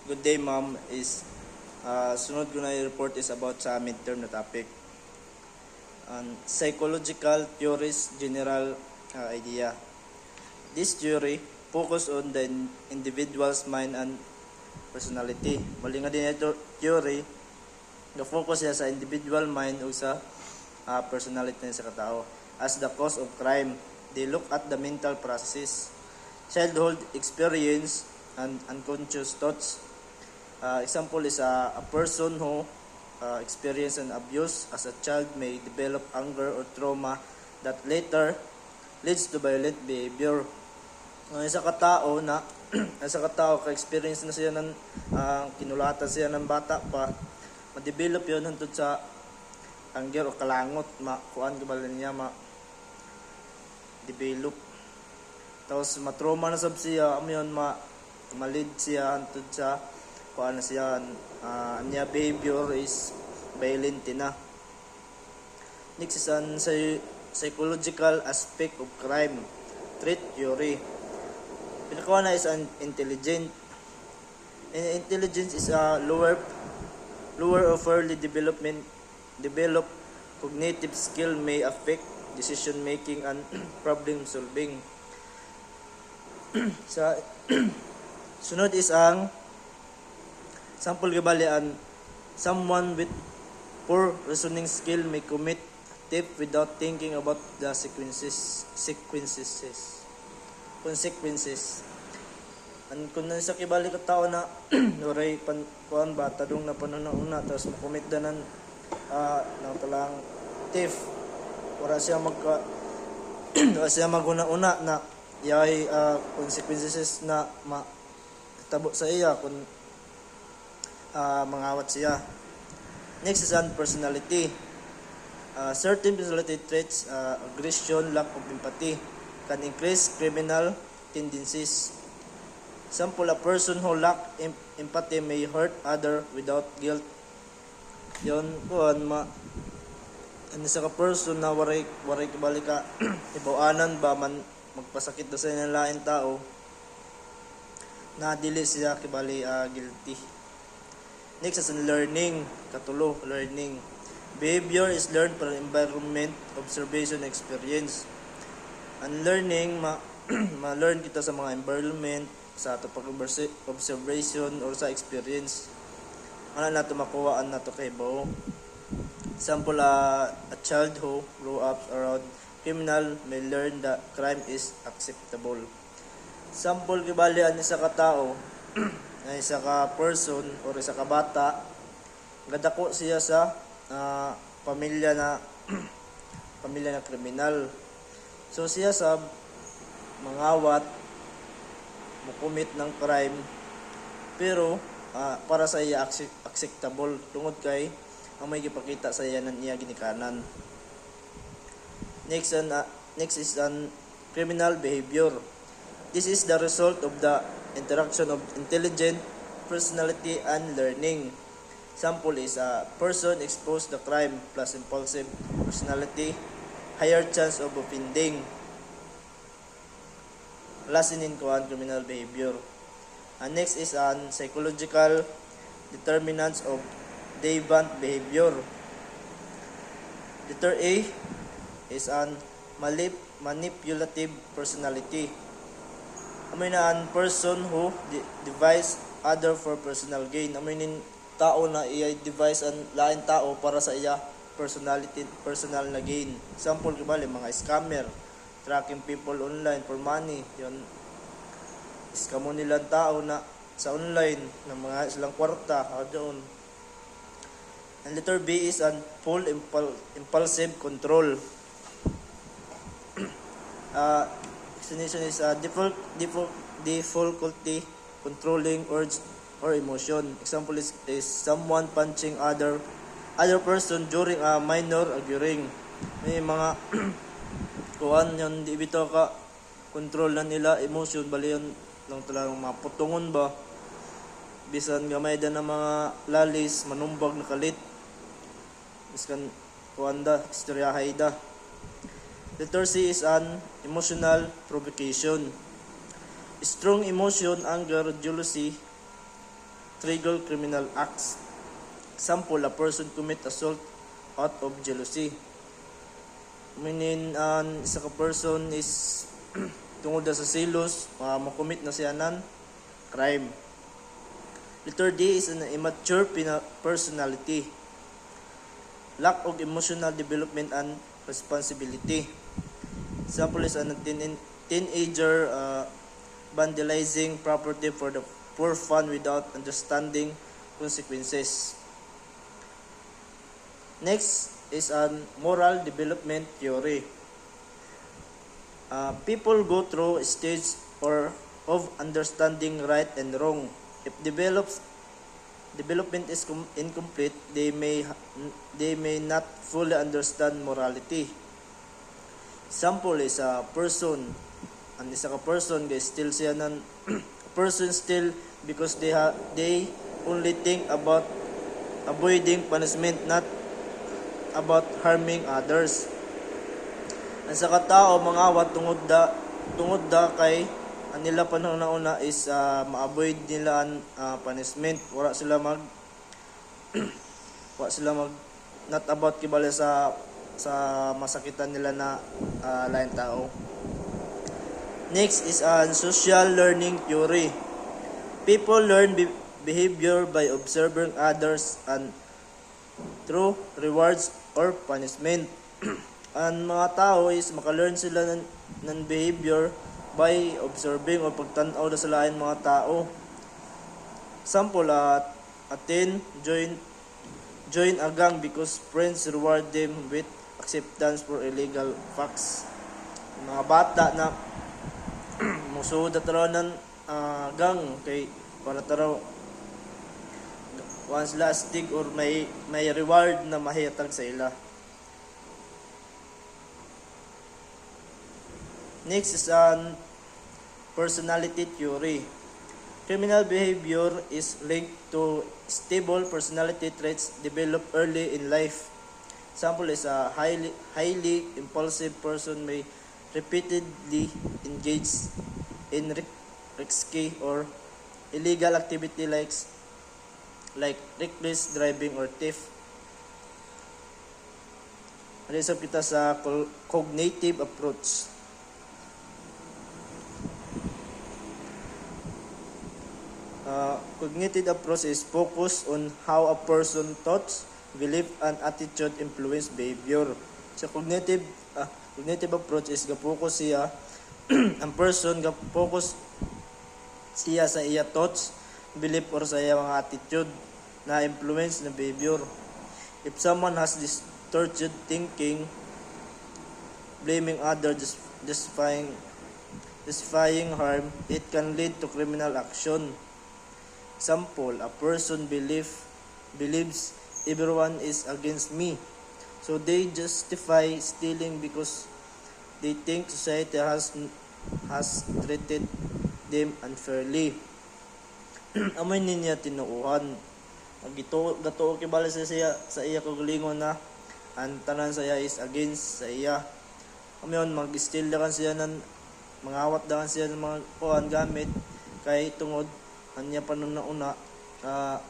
Good day, ma'am. Sunod ko na i-report is about sa midterm na topic. Psychological theories, general idea. This theory focus on the individual's mind and personality. Mali nga din ito theory na focus niya sa individual mind o sa personality niya sa katao. As the cause of crime, they look at the mental processes, childhood experience, and unconscious thoughts. Example is a person who experienced an abuse as a child may develop anger or trauma that later leads to violent behavior. Isa katao na isa katao ka-experience na siya ng kinulatan siya ng bata pa, ma-develop yun hantod sa anger o kalangot, kuan kabala niya ma-develop. Tapos matrauma na sab siya, yun ma-lead siya hantod sa kuan na siya niya behavior is violent na. Next is an psychological aspect of crime, threat theory. Pinakawa na is an intelligence. Intelligence is a lower or fairly developed cognitive skill may affect decision making and problem solving. Sa sunod is ang sample gabali an someone with poor reasoning skill may commit theft without thinking about the consequences. Kung sa kibali ka tao na nuray kuan ba tadong na panuna tapos makomit danan nang talang theft, wala siya wala siya maguna-una na yay consequences na matabo sa iya kung mangawat siya. Next is on personality. Certain personality traits, aggression, lack of empathy, can increase criminal tendencies. Sample, a person who lack empathy may hurt other without guilt. Yon kuan sa ka person na waray kibali ka ibawanan ba man magpasakit do sa ilang lain tao na dili siya kibali guilty. Next is learning, katulo, learning. Behavior is learned from environment, observation, experience. And learning, ma-learn kita sa mga environment, sa ato pag-observation or sa experience. Ano nato makuhaan nato kay bao. Example, a child who grew up around criminal may learn that crime is acceptable. Sample kibali ani sa katao na isa ka person or isa ka bata gadako siya sa pamilya na kriminal. So siya sa mangawat mukumit ng crime pero para sa iya acceptable tungod kay ang may gipakita sa iya nan iya ginikanan. Next is an criminal behavior. This is the result of the interaction of intelligent personality and learning. Sample is a person exposed to crime plus impulsive personality, higher chance of offending. Lesson in criminal behavior. And next is an psychological determinants of deviant behavior. Letter A is an manipulative personality. Amoy na an person who devise other for personal gain. Amoy nin tao na i-devise ang lain tao para sa iya personal na gain. Example kibali mga scammer, tracking people online for money. Yon iskamo nilang tao na sa online ng mga silang kwarta doon. And letter B is an full impulsive control. Explanation is difficulty controlling urge or emotion. Example is someone punching other person during a minor arguing. May mga kuan yon di bitaw ka control na nila emotion bali yon lang talagang maputungon ba bisan gamay da ng mga lalis manumbag na kalit biskan kuan da istoryahay da. Letter C is an emotional provocation. Strong emotion, anger, jealousy, trigger criminal acts. Example, a person commit assault out of jealousy. Meaning, isa ka person is tungod na sa silos, makomit na siya ng crime. Letter D is an immature personality. Lack of emotional development and responsibility. Example is a teenager vandalizing property for fun without understanding consequences. Next is an moral development theory. People go through a stage of understanding right and wrong. If development is incomplete, they may not fully understand morality. Example is a person, and isa ka person guys, still siya nan person still because they only think about avoiding punishment, not about harming others. Ang sa katao mga awat tungod da kay ang nila panahon na una is ma-avoid nila ang punishment. Wala sila mag not about kibala sa masakitan nila na lain tao. Next is an social learning theory. People learn behavior by observing others and through rewards or punishment. Ang mga tao is maka-learn sila ng behavior by observing o pagtanaw na sa lain mga tao. Example, join a gang because friends reward them with acceptance for illegal facts. Mga bata na musuod na taraw ng gang kay para taraw once last dig or may reward na mahihatag sa ila. Next is an personality theory. Criminal behavior is linked to stable personality traits developed early in life. Example is a highly impulsive person may repeatedly engage in risky or illegal activity like reckless driving or theft. Result kita sa cognitive approach. Cognitive approach is focused on how a person thoughts, belief, and attitude influence behavior. Sa cognitive approach is ga-focus siya ang person ga-focus siya sa iya thoughts, belief, or sa iya mga attitude na influence na behavior. If someone has distorted thinking, blaming others, justifying harm, it can lead to criminal action. Example, a person believes everyone is against me, so they justify stealing because they think society has treated them unfairly. Amoy niya tinuuhan. Gato kibala sa iya kagalingon na ang tanan sa iya is against sa iya. Amoy mag-steal dakan siya ng mga awat dakan siya ng mga kuhan gamit kay tungod anya pa nung nauna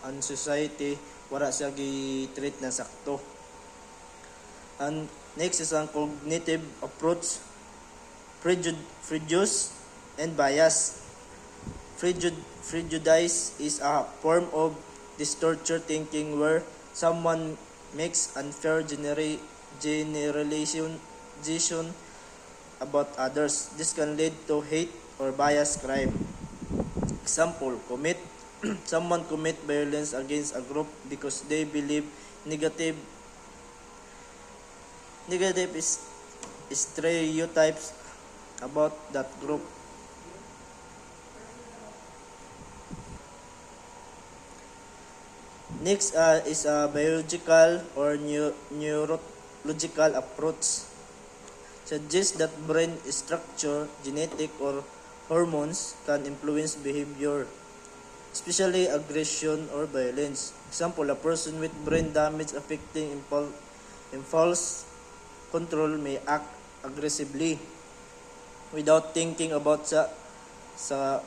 ang society wala siya gi-treat na sakto. And next is ang cognitive approach, prejudice and bias. Prejudice is a form of distorted thinking where someone makes unfair generalization about others. This can lead to hate or bias crime. Example, someone commit violence against a group because they believe negative stereotypes about that group. Next is a biological or neurological approach. Suggests that brain structure, genetic, or hormones can influence behavior, especially aggression or violence. Example, a person with brain damage affecting impulse control may act aggressively without thinking about sa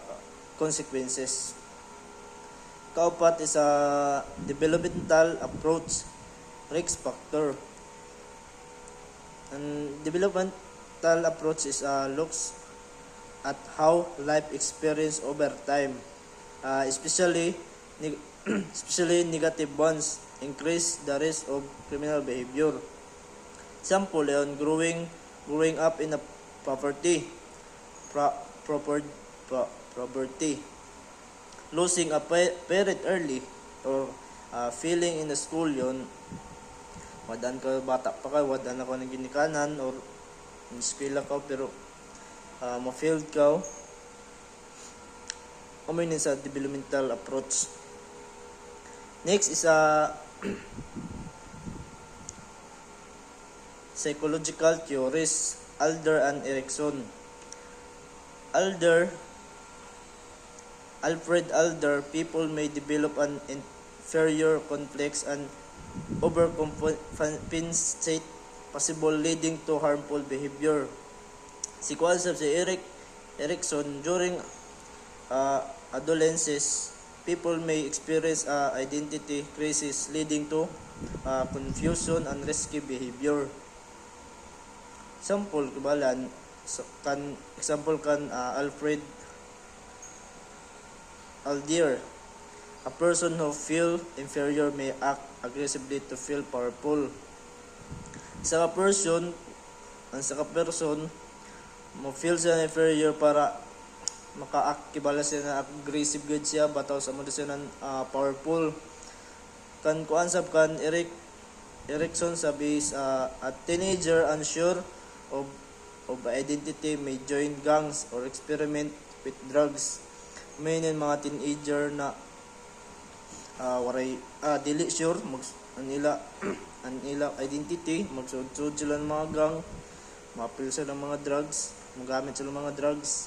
consequences. Kaupat is a developmental approach risk factor. And developmental approach is looks at how life experience over time, especially especially negative ones, increase the risk of criminal behavior. Example yon, growing up in a poverty, proper, poverty, losing a parent early, or failing in the school yon, wadan ka bata pa ka, wadan ako ng ginikanan, or in eskwela ka pero ma-failed ka, umainin sa developmental approach. Next is psychological theories, Adler and Erikson. Alfred Adler, people may develop an inferior complex and overcompensate, possible leading to harmful behavior. Si Erikson, during adolescence, people may experience identity crisis leading to confusion and risky behavior. Example kan Alfred Adler, a person who feel inferior may act aggressively to feel powerful. Sa person mo feel siya inferior para maka-act kibala siya na aggressive gud siya bataw sa mo siya ng powerful. Kan kuan sab kan Erikson sabi a teenager unsure of identity may join gangs or experiment with drugs. May mga teenager na waray dili sure ang ila identity, magsud-sud sila ng mga gang, mapil sila ng mga drugs, magamit sila ng mga drugs.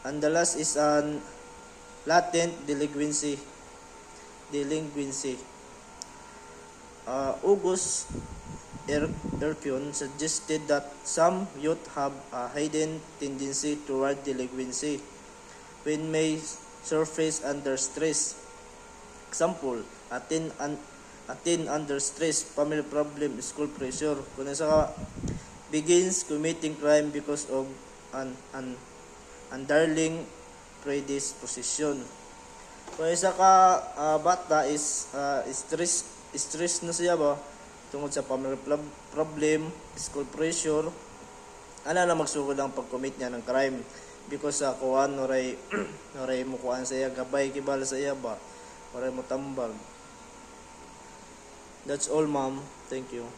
And the last is an latent delinquency. August Erkion suggested that some youth have a hidden tendency toward delinquency when may surface under stress. Example, a teen under stress, family problem, school pressure. Kung nasa begins committing crime because of an underlying predisposition. Kung isa ka bata is stress na siya ba tungod sa family problem, school pressure, na magsugod ang pag-commit niya ng crime because sa kuan oray mo kuan sa iya gabay kibala sa iya ba oray mo tambag. That's all, ma'am. Thank you.